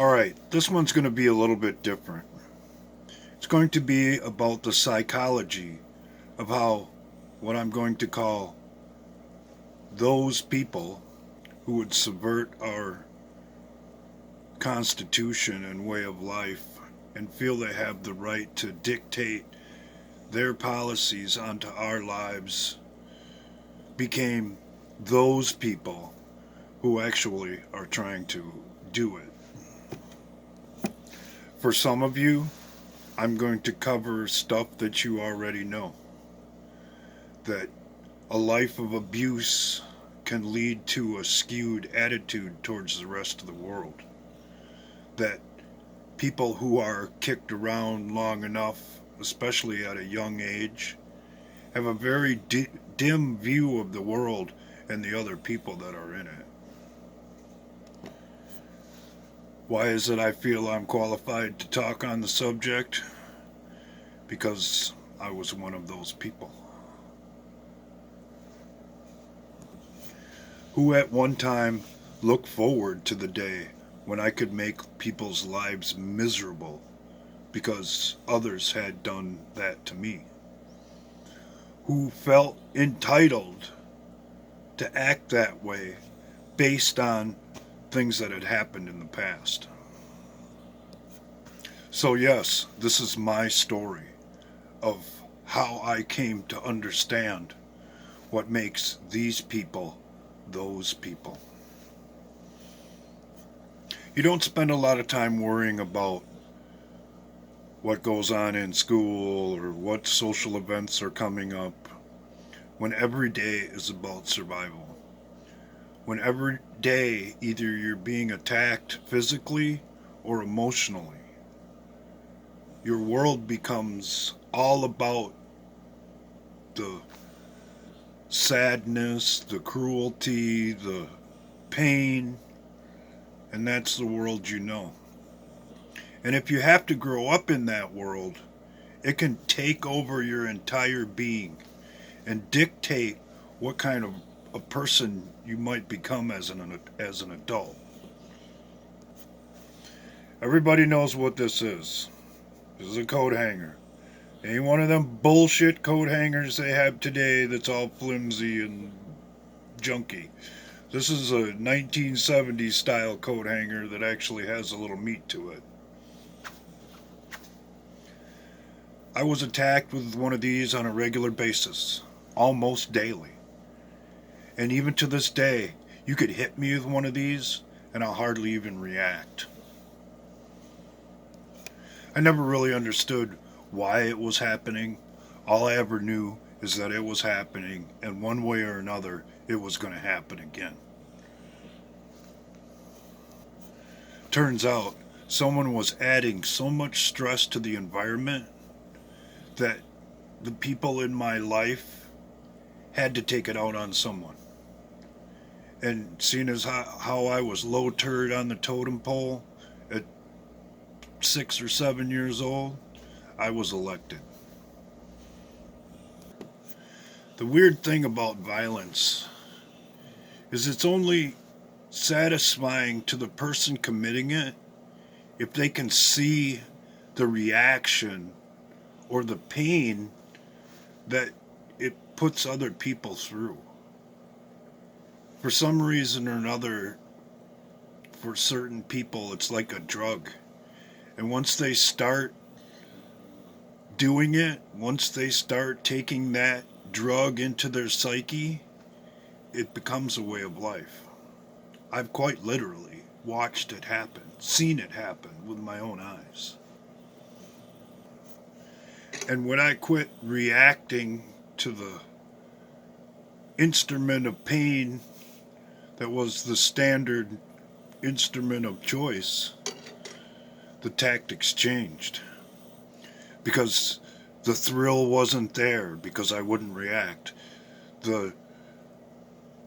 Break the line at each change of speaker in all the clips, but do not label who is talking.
Alright, this one's going to be a little bit different. It's going to be about the psychology of how what I'm going to call those people who would subvert our constitution and way of life and feel they have the right to dictate their policies onto our lives became those people who actually are trying to do it. For some of you, I'm going to cover stuff that you already know. That a life of abuse can lead to a skewed attitude towards the rest of the world. That people who are kicked around long enough, especially at a young age, have a very dim view of the world and the other people that are in it. Why is it I feel I'm qualified to talk on the subject? Because I was one of those people. Who at one time looked forward to the day when I could make people's lives miserable because others had done that to me. Who felt entitled to act that way based on things that had happened in the past. So, yes, this is my story of how I came to understand what makes these people those people. You don't spend a lot of time worrying about what goes on in school or what social events are coming up when every day is about survival. When every day either you're being attacked physically or emotionally. Your world becomes all about the sadness, the cruelty, the pain, and that's the world you know. And if you have to grow up in that world, it can take over your entire being and dictate what kind of a person you might become as an adult. Everybody knows what this is. This is a coat hanger. Ain't one of them bullshit coat hangers they have today that's all flimsy and junky. This is a 1970s style coat hanger that actually has a little meat to it. I was attacked with one of these on a regular basis, almost daily. And even to this day, you could hit me with one of these and I'll hardly even react. I never really understood why it was happening. All I ever knew is that it was happening, and one way or another, it was going to happen again. Turns out, someone was adding so much stress to the environment that the people in my life had to take it out on someone. And seeing as how I was low turd on the totem pole at 6 or 7 years old, I was elected. The weird thing about violence is it's only satisfying to the person committing it if they can see the reaction or the pain that it puts other people through. For some reason or another, for certain people, it's like a drug. And once they start doing it, once they start taking that drug into their psyche, it becomes a way of life. I've quite literally watched it happen, seen it happen with my own eyes. And when I quit reacting to the instrument of pain that was the standard instrument of choice, the tactics changed. Because the thrill wasn't there, because I wouldn't react. The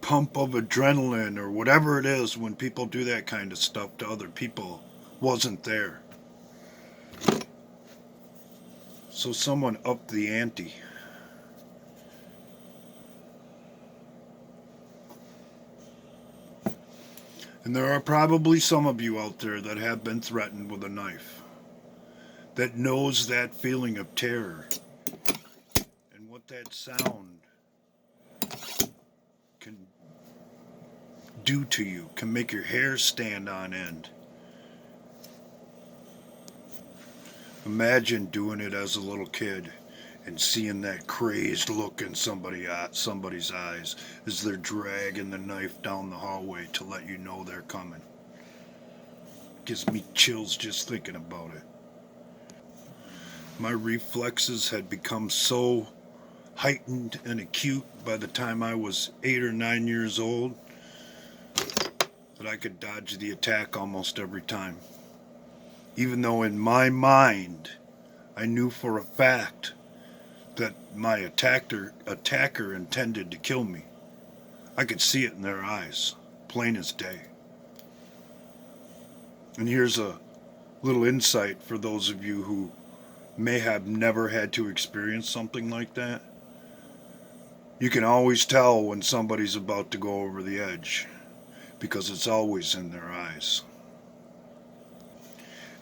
pump of adrenaline or whatever it is when people do that kind of stuff to other people wasn't there. So someone upped the ante. And there are probably some of you out there that have been threatened with a knife, that knows that feeling of terror and what that sound can do to you, can make your hair stand on end. Imagine doing it as a little kid and seeing that crazed look in somebody's eyes as they're dragging the knife down the hallway to let you know they're coming. Gives me chills just thinking about it. My reflexes had become so heightened and acute by the time I was 8 or 9 years old that I could dodge the attack almost every time. Even though in my mind I knew for a fact that my attacker intended to kill me. I could see it in their eyes, plain as day. And here's a little insight for those of you who may have never had to experience something like that. You can always tell when somebody's about to go over the edge because it's always in their eyes.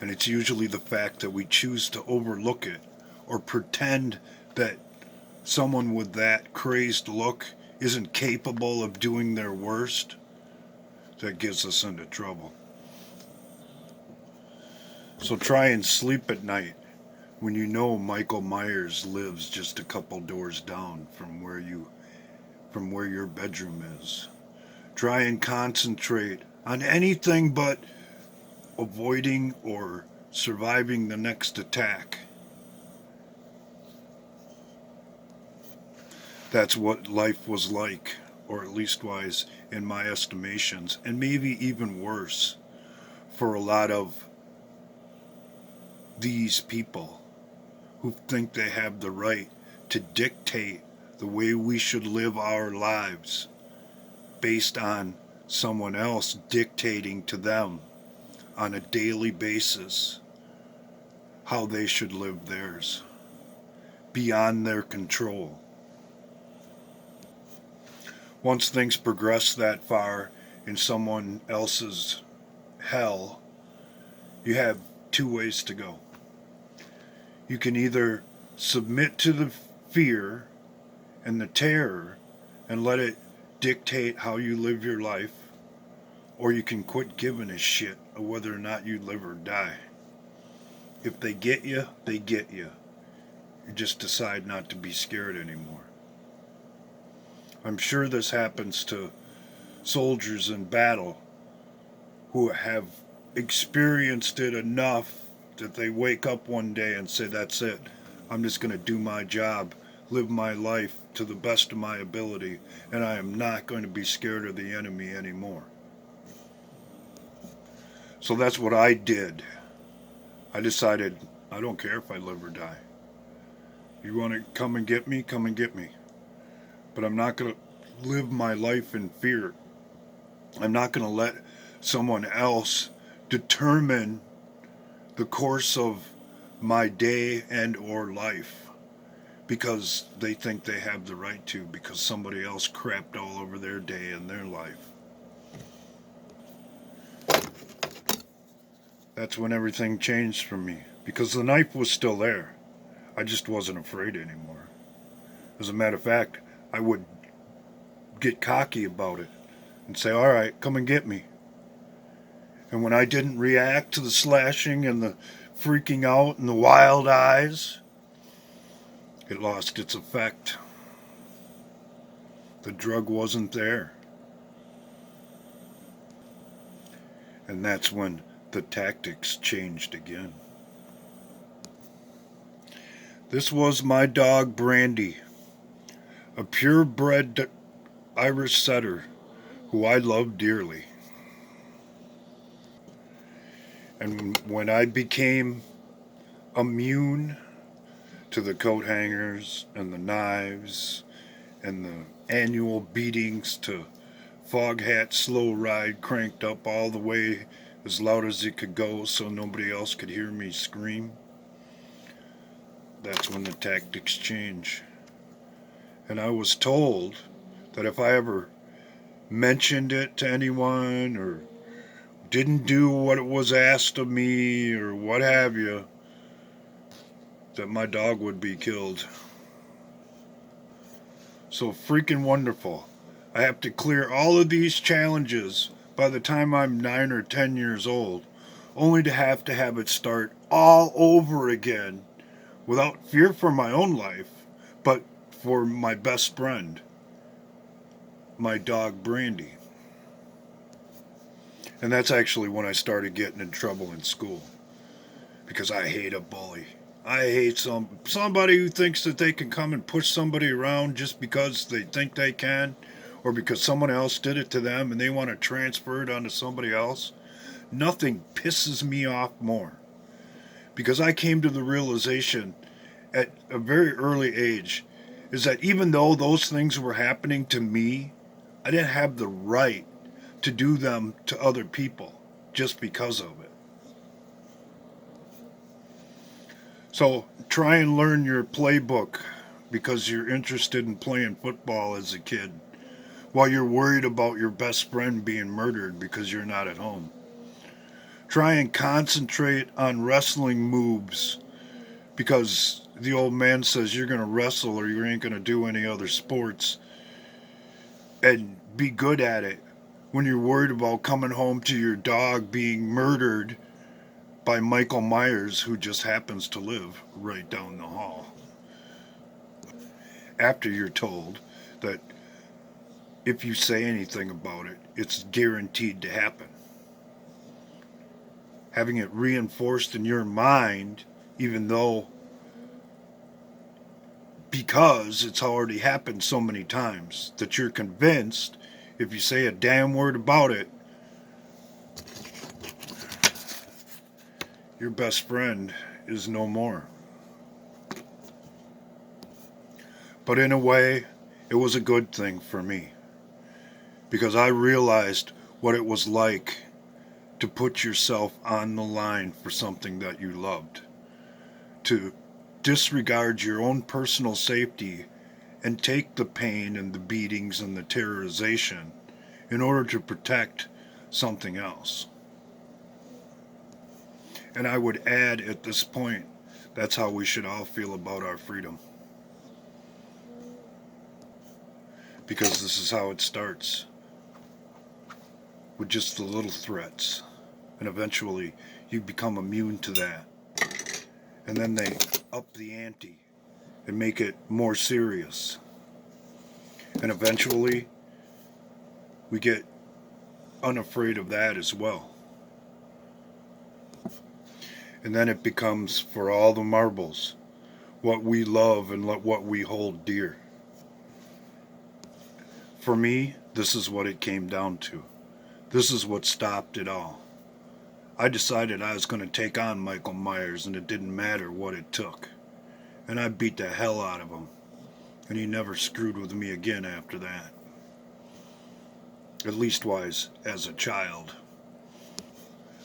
And it's usually the fact that we choose to overlook it or pretend that someone with that crazed look isn't capable of doing their worst that gets us into trouble. So try and sleep at night when you know Michael Myers lives just a couple doors down from where your bedroom is. Try and concentrate on anything but avoiding or surviving the next attack. That's what life was like, or at least was in my estimations, and maybe even worse for a lot of these people who think they have the right to dictate the way we should live our lives based on someone else dictating to them on a daily basis how they should live theirs, beyond their control. Once things progress that far in someone else's hell, you have two ways to go. You can either submit to the fear and the terror and let it dictate how you live your life, or you can quit giving a shit of whether or not you live or die. If they get you, they get you. You just decide not to be scared anymore. I'm sure this happens to soldiers in battle who have experienced it enough that they wake up one day and say, that's it. I'm just going to do my job, live my life to the best of my ability, and I am not going to be scared of the enemy anymore. So that's what I did. I decided, I don't care if I live or die. You want to come and get me? Come and get me. But I'm not going to live my life in fear. I'm not going to let someone else determine the course of my day and or life because they think they have the right to, because somebody else crapped all over their day and their life. That's when everything changed for me, because the knife was still there. I just wasn't afraid anymore. As a matter of fact, I would get cocky about it and say, all right, come and get me. And when I didn't react to the slashing and the freaking out and the wild eyes, it lost its effect. The drug wasn't there. And that's when the tactics changed again. This was my dog Brandy, a purebred Irish setter who I loved dearly. And when I became immune to the coat hangers and the knives and the annual beatings to fog hat slow ride cranked up all the way as loud as it could go so nobody else could hear me scream, that's when the tactics change. And I was told that if I ever mentioned it to anyone or didn't do what was asked of me or what have you, that my dog would be killed. So freaking wonderful. I have to clear all of these challenges by the time I'm 9 or 10 years old, only to have it start all over again without fear for my own life, but for my best friend, my dog Brandy. And that's actually when I started getting in trouble in school, because I hate a bully. I hate somebody who thinks that they can come and push somebody around just because they think they can, or because someone else did it to them and they want to transfer it onto somebody else. Nothing pisses me off more, because I came to the realization at a very early age is that even though those things were happening to me, I didn't have the right to do them to other people just because of it. So try and learn your playbook because you're interested in playing football as a kid, while you're worried about your best friend being murdered because you're not at home. Try and concentrate on wrestling moves because the old man says you're going to wrestle or you ain't going to do any other sports, and be good at it when you're worried about coming home to your dog being murdered by Michael Myers, who just happens to live right down the hall. After you're told that if you say anything about it, it's guaranteed to happen. Having it reinforced in your mind, even though because it's already happened so many times that you're convinced if you say a damn word about it, your best friend is no more. But in a way, it was a good thing for me, because I realized what it was like to put yourself on the line for something that you loved, to disregard your own personal safety and take the pain and the beatings and the terrorization in order to protect something else. And I would add at this point, that's how we should all feel about our freedom. Because this is how it starts, with just the little threats. And eventually you become immune to that. And then they up the ante and make it more serious. And eventually we get unafraid of that as well. And then it becomes, for all the marbles, what we love and what we hold dear. For me, this is what it came down to. This is what stopped it all. I decided I was going to take on Michael Myers, and it didn't matter what it took. And I beat the hell out of him. And he never screwed with me again after that. At leastwise, as a child.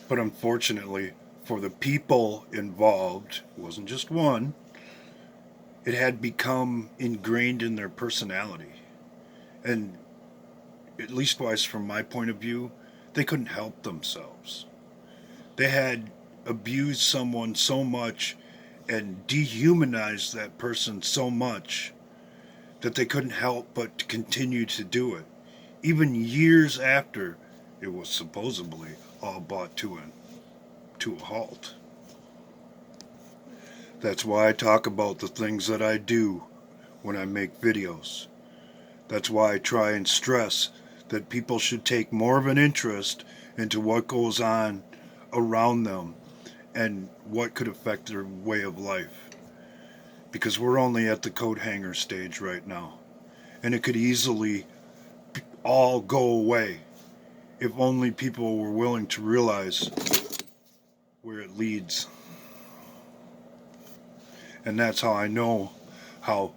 But unfortunately, for the people involved, it wasn't just one, it had become ingrained in their personality. And at leastwise from my point of view, they couldn't help themselves. They had abused someone so much and dehumanized that person so much that they couldn't help but to continue to do it, even years after it was supposedly all brought to a halt. That's why I talk about the things that I do when I make videos. That's why I try and stress that people should take more of an interest into what goes on around them and what could affect their way of life. Because we're only at the coat hanger stage right now. And it could easily all go away if only people were willing to realize where it leads. And that's how I know how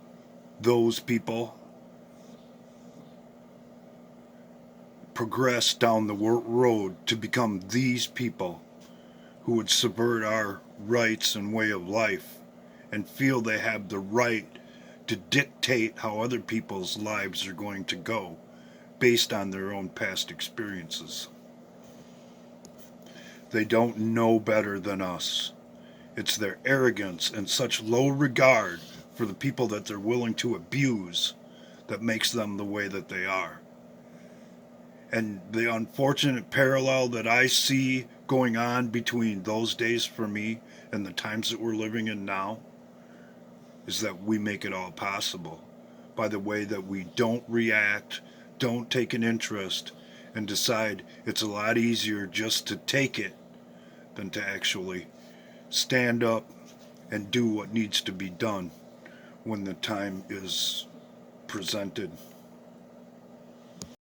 those people progress down the road to become these people who would subvert our rights and way of life and feel they have the right to dictate how other people's lives are going to go based on their own past experiences. They don't know better than us. It's their arrogance and such low regard for the people that they're willing to abuse that makes them the way that they are. And the unfortunate parallel that I see going on between those days for me and the times that we're living in now is that we make it all possible by the way that we don't react, don't take an interest, and decide it's a lot easier just to take it than to actually stand up and do what needs to be done when the time is presented.